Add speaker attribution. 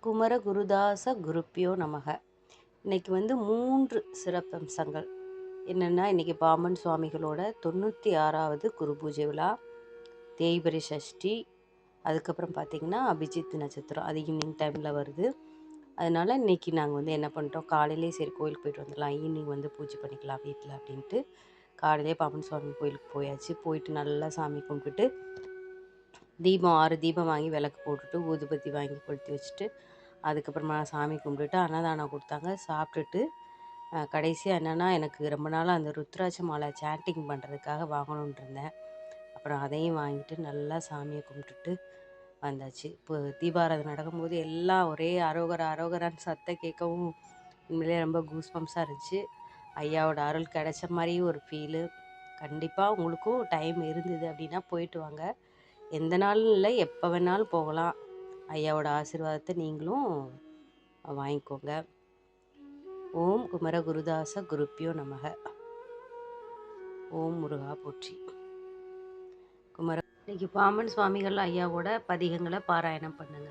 Speaker 1: குமர குருதாச குருப்பியோ நமக. இன்னைக்கு 3 சிறப்பம்சங்கள் என்னென்னா, இன்றைக்கி பாம்பன் சுவாமிகளோட 96வது குரு பூஜை விழா, தேய்பிறை சஷ்டி, அதுக்கப்புறம் பார்த்திங்கன்னா அபிஜித் நட்சத்திரம், அது ஈவினிங் டைமில் வருது. அதனால் இன்றைக்கி நாங்கள் என்ன பண்ணிட்டோம், காலையிலே சரி கோயிலுக்கு போயிட்டு வந்துடலாம், ஈவினிங் பூஜை பண்ணிக்கலாம் வீட்டில் அப்படின்ட்டு காலையிலே பாம்பன் சுவாமி கோயிலுக்கு போயாச்சு. போயிட்டு நல்லா சாமி கும்பிட்டுட்டு தீபம் 6 தீபம் வாங்கி விளக்கு போட்டுட்டு ஊதுபத்தி வாங்கி கொளுத்தி வச்சுட்டு அதுக்கப்புறமா சாமி கும்பிட்டுட்டு அன்னதானம் கொடுத்தாங்க. சாப்பிட்டுட்டு கடைசியாக என்னென்னா, எனக்கு ரொம்ப நாளாக அந்த ருத்ராட்ச மாலை சாண்டிங் பண்ணுறதுக்காக வாங்கணுன்ட்டு இருந்தேன். அப்புறம் அதையும் வாங்கிட்டு நல்லா சாமியை கும்பிட்டுட்டு வந்தாச்சு. இப்போ தீபாராதனை நடக்கும்போது எல்லாம் ஒரே அரோகரா அரோகரான்னு சத்தம் கேட்கவும் உண்மையிலே ரொம்ப கூஸ்பம்ஸாக இருந்துச்சு. ஐயாவோட அருள் கிடைச்ச மாதிரியும் ஒரு ஃபீலு. கண்டிப்பாக உங்களுக்கும் டைம் இருந்தது அப்படின்னா போயிட்டு வாங்க. எந்த நாளும் இல்லை, எப்போ வேணாலும் போகலாம். ஐயாவோட ஆசீர்வாதத்தை நீங்களும் வாங்கிக்கோங்க. ஓம் குமர குருதாச குருப்பியோ நமக. ஓம் முருகா போற்றி. குமர இன்னைக்கு பாம்பன் சுவாமிகள் ஐயாவோட பதிகங்களை பாராயணம் பண்ணுங்க.